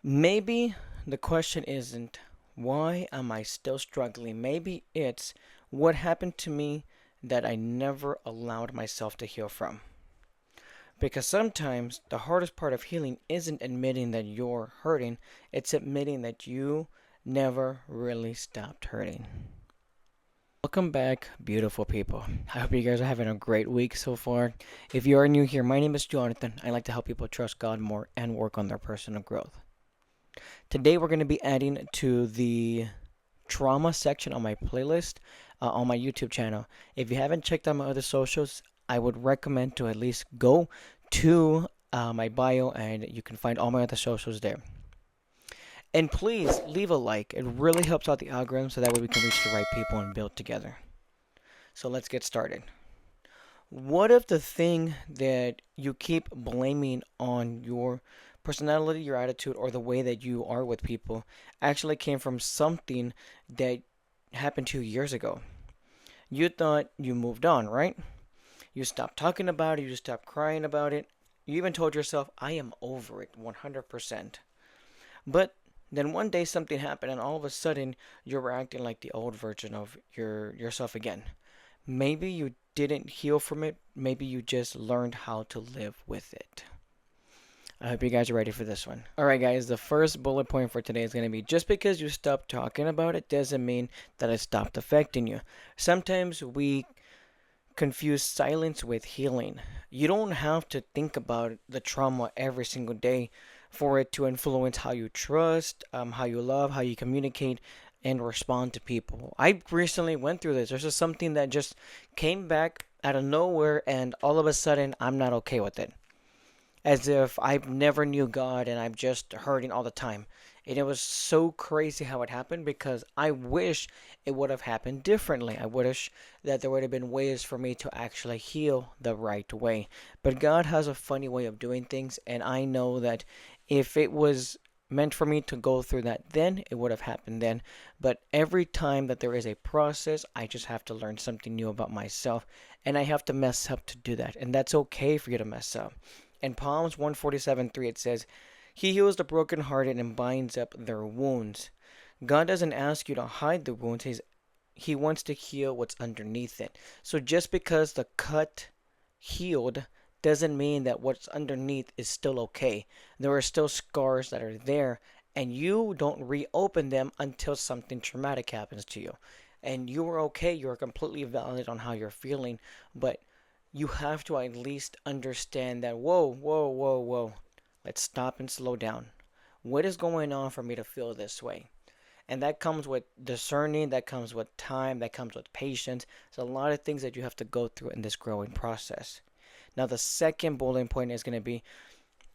Maybe the question isn't why am I still struggling? Maybe it's what happened to me that I never allowed myself to heal from. Because sometimes the hardest part of healing isn't admitting that you're hurting, it's admitting that you never really stopped hurting. Welcome back, beautiful people. I hope you guys are having a great week so far. If you are new here, my name is Jonathan. I like to help people trust God more and work on their personal growth. Today, we're going to be adding to the trauma section on my playlist on my YouTube channel. If you haven't checked out my other socials, I would recommend to at least go to my bio and you can find all my other socials there. And please leave a like. It really helps out the algorithm so that way we can reach the right people and build together. So let's get started. What if the thing that you keep blaming on your personality, your attitude, or the way that you are with people actually came from something that happened 2 years ago? You thought you moved on, right? You stopped talking about it, you stopped crying about it. You even told yourself, I am over it 100%. But then one day something happened and all of a sudden you're acting like the old version of yourself again. Maybe you didn't heal from it. Maybe you just learned how to live with it. I hope you guys are ready for this one. Alright, guys, the first bullet point for today is going to be just because you stopped talking about it doesn't mean that it stopped affecting you. Sometimes we confuse silence with healing. You don't have to think about the trauma every single day for it to influence how you trust, how you love, how you communicate, and respond to people. I recently went through this. There's just something that just came back out of nowhere, and all of a sudden, I'm not okay with it. As if I never knew God and I'm just hurting all the time. And it was so crazy how it happened because I wish it would have happened differently. I wish that there would have been ways for me to actually heal the right way. But God has a funny way of doing things, and I know that if it was meant for me to go through that then, it would have happened then. But every time that there is a process, I just have to learn something new about myself, and I have to mess up to do that. And that's okay for you to mess up. In Psalms 147:3, it says, He heals the brokenhearted and binds up their wounds. God doesn't ask you to hide the wounds, He wants to heal what's underneath it. So just because the cut healed doesn't mean that what's underneath is still okay. There are still scars that are there, and you don't reopen them until something traumatic happens to you. And you are okay, you're completely valid on how you're feeling, but you have to at least understand that whoa, whoa, whoa, whoa. Let's stop and slow down. What is going on for me to feel this way? And that comes with discerning, that comes with time, that comes with patience. There's a lot of things that you have to go through in this growing process. Now, the second bullet point is going to be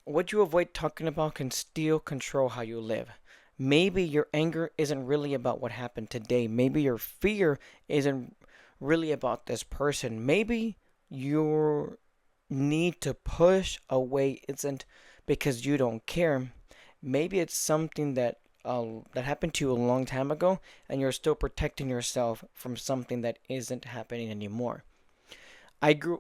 what you avoid talking about can still control how you live. Maybe your anger isn't really about what happened today. Maybe your fear isn't really about this person. Maybe your need to push away isn't because you don't care. Maybe it's something that happened to you a long time ago, and you're still protecting yourself from something that isn't happening anymore.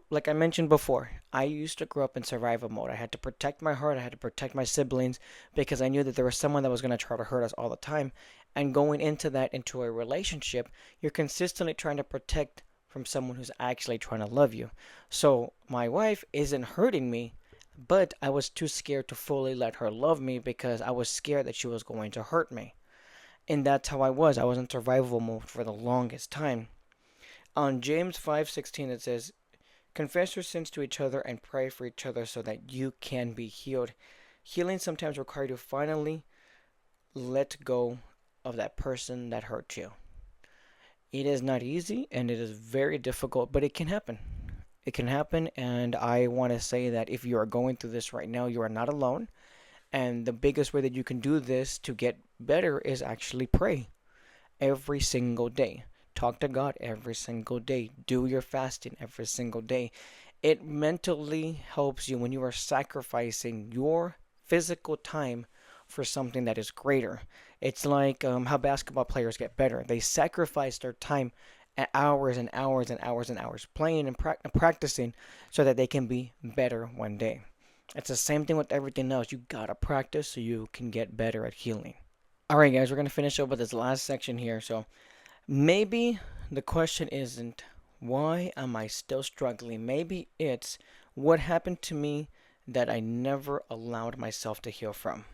Like I mentioned before, I used to grow up in survival mode. I had to protect my heart, I had to protect my siblings because I knew that there was someone that was going to try to hurt us all the time. And going into that, into a relationship, you're consistently trying to protect from someone who's actually trying to love you. So my wife isn't hurting me, but I was too scared to fully let her love me because I was scared that she was going to hurt me. And that's how I was. I was in survival mode for the longest time. On James 5:16 it says, Confess your sins to each other and pray for each other so that you can be healed. Healing sometimes requires you to finally let go of that person that hurt you. It is not easy and it is very difficult, but it can happen. It can happen, and I want to say that if you are going through this right now, you are not alone. And the biggest way that you can do this to get better is actually pray every single day. Talk to God every single day. Do your fasting every single day. It mentally helps you when you are sacrificing your physical time for something that is greater. It's like how basketball players get better. They sacrifice their time hours and hours and hours and hours playing and practicing so that they can be better one day. It's the same thing with everything else. You gotta practice so you can get better at healing. Alright, guys, we're gonna finish up with this last section here. So maybe the question isn't why am I still struggling? Maybe it's what happened to me that I never allowed myself to heal from.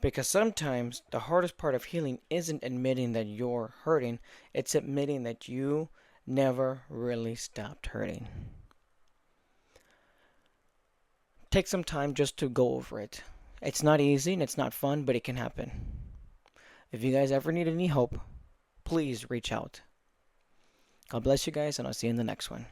Because sometimes the hardest part of healing isn't admitting that you're hurting, it's admitting that you never really stopped hurting. Take some time just to go over it. It's not easy and it's not fun, but it can happen. If you guys ever need any help, please reach out. God bless you guys, and I'll see you in the next one.